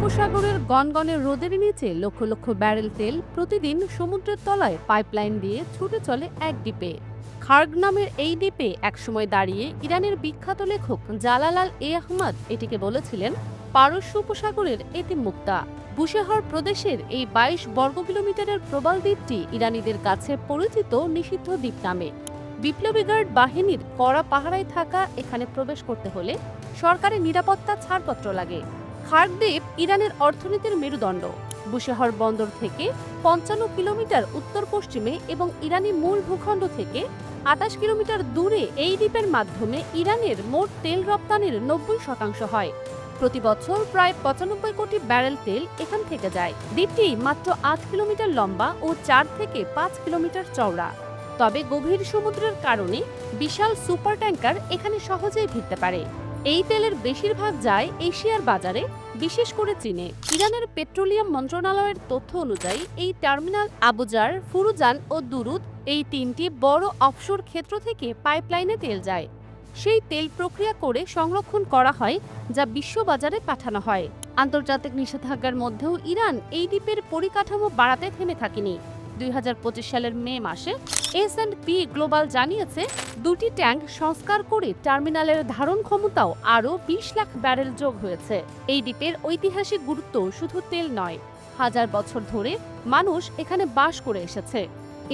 উপসাগরের গনগনে রোদের নিচে লক্ষ লক্ষ ব্যারেল তেল প্রতিদিন সমুদ্রের তলায় পাইপলাইন দিয়ে ছুটে চলে এক দ্বীপে। খার্গ নামের এই দ্বীপে একসময় দাঁড়িয়ে ইরানের বিখ্যাত লেখক জালালাল আহমদ এটিকে বলেছিলেন পারস্য উপসাগরের এতিম মুক্তা। বুশেহর প্রদেশের এই ২২ বর্গ কিলোমিটারের প্রবাল দ্বীপটি ইরানিদের কাছে পরিচিত নিষিদ্ধ দ্বীপ নামে। বিপ্লবী গার্ড বাহিনীর কড়া পাহারায় থাকা এখানে প্রবেশ করতে হলে সরকারি নিরাপত্তা ছাড়পত্র লাগে। খার্গ দ্বীপ ইরানের অর্থনীতির মেরুদণ্ড। বুশেহর বন্দর থেকে ৫৫ কিলোমিটার উত্তর পশ্চিমে এবং ইরানি মূল ভূখণ্ড থেকে ২৮ কিলোমিটার দূরে এই দ্বীপের মাধ্যমে ইরানের মোট তেল রপ্তানির ৯০% হয়। প্রতি বছর প্রায় ৯৫ কোটি ব্যারেল তেল এখান থেকে যায়। দ্বীপটি মাত্র ৮ কিলোমিটার লম্বা ও ৪ থেকে ৫ কিলোমিটার চওড়া। তবে গভীর সমুদ্রের কারণে বিশাল সুপার ট্যাঙ্কার এখানে সহজেই ভিড়তে পারে। এই তেলের বেশিরভাগ যায় এশিয়ার বাজারে, বিশেষ করে চীনে। ইরানের পেট্রোলিয়াম মন্ত্রণালয়ের তথ্য অনুযায়ী এই টার্মিনাল আবুজার, ফুরুজান ও দুরুদ এই তিনটি বড় অফশোর ক্ষেত্র থেকে পাইপলাইনে তেল যায়। সেই তেল প্রক্রিয়া করে সংরক্ষণ করা হয়, যা বিশ্ববাজারে পাঠানো হয়। আন্তর্জাতিক নিষেধাজ্ঞার মধ্যেও ইরান এই দ্বীপের পরিকাঠামো বাড়াতে থেমে থাকেনি। ২০২৫ সালের মে মাসে S&P গ্লোবাল জানিয়েছে ২টি ট্যাঙ্ক সংস্কার করে টার্মিনালের ধারণ ক্ষমতাও আরও ২০ লাখ ব্যারেল যোগ হয়েছে। এই দ্বীপের ঐতিহাসিক গুরুত্ব শুধু তেল নয়, হাজার বছর ধরে মানুষ এখানে বাস করে এসেছে।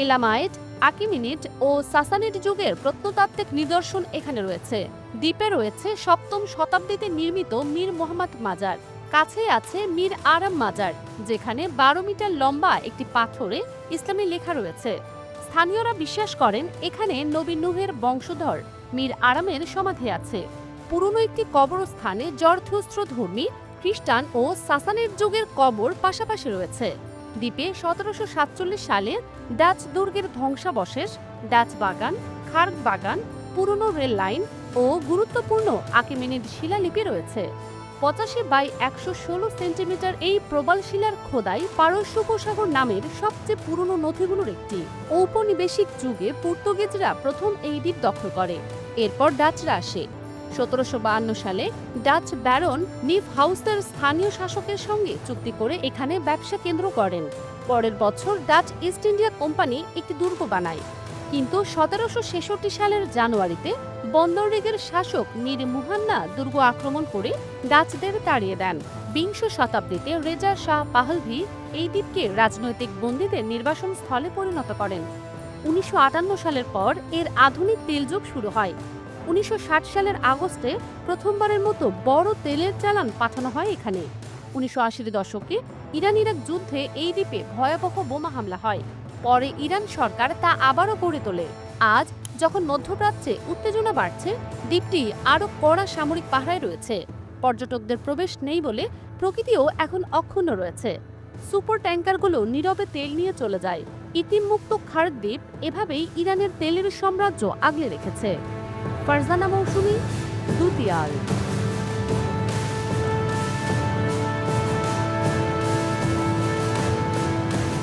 এলামাইট, আকিমিনিড ও সাসানিড যুগের প্রত্নতাত্ত্বিক নিদর্শন এখানে রয়েছে। দ্বীপে রয়েছে ৭ম শতাব্দীতে নির্মিত মীর মোহাম্মদ মাজার। কাছে আছে মীর আরাম মাজার, যেখানে ১২ মিটার লম্বা একটি পাথরে ইসলামী লেখা রয়েছে। স্থানীয়রা বিশ্বাস করেন এখানে নবী নূহের বংশধর মীর আরামের সমাধি আছে। পুরনো একটি কবরস্থানে জরথুস্ত্র ধর্মী, খ্রিস্টান ও সাসানিড যুগের কবর পাশাপাশি রয়েছে। দ্বীপে ১৭৪৭ সালে ডাচ দুর্গের ধ্বংসাবশেষ, ডাচ বাগান, খার্গ বাগান, পুরনো রেল লাইন ও গুরুত্বপূর্ণ আকিমেনিড শিলালিপি রয়েছে। ৮৫/১১৬ সেন্টিমিটার এই প্রবাল শিলার খোদাই পারস্য উপসাগর নামের সবচেয়ে পুরনো নথিগুলোর একটি। ঔপনিবেশিক যুগে পর্তুগিজরা প্রথম এই দ্বীপ দখল করে, এরপর ডাচরা আসে। ১৭৫২ সালে ডাচ ব্যারন নিফ হাউসের স্থানীয় শাসকের সঙ্গে চুক্তি করে এখানে ব্যবসা কেন্দ্র করেন। পরের বছর ডাচ ইস্ট ইন্ডিয়া কোম্পানি একটি দুর্গ বানায়, কিন্তু ১৭৬৬ সালের জানুয়ারিতে বন্দররেগের শাসক মীর মুহান্না দুর্গ আক্রমণ করে ডাচদের তাড়িয়ে দেন। বিংশ শতাব্দীতে রেজা শাহ পাহলভি এই দ্বীপকে রাজনৈতিক বন্দীদের নির্বাসন স্থলে পরিণত করেন। ১৯৫৮ সালের পর এর আধুনিক তেলযুগ শুরু হয়। ১৯৬০ সালের আগস্টে প্রথমবারের মতো বড় তেলের চালান পাঠানো হয় এখানে। ১৯৮০ দশকে ইরান-ইরাক যুদ্ধে এই দ্বীপে ভয়াবহ বোমা হামলা হয়। পরে ইরান সরকার তা আবারও গড়ে তোলে। আজ যখন মধ্যপ্রাচ্যে উত্তেজনা বাড়ছে, দ্বীপটি আরও কড়া সামরিক পাহারায় রয়েছে। পর্যটকদের প্রবেশ নেই বলে প্রকৃতিও এখন অক্ষুণ্ণ রয়েছে। সুপার ট্যাঙ্কারগুলো নীরবে তেল নিয়ে চলে যায়। ইতিমমুক্ত খার্গ দ্বীপ এভাবেই ইরানের তেলের সাম্রাজ্য আগলে রেখেছে। ফারজানা মৌসুমী, দুতিয়াল।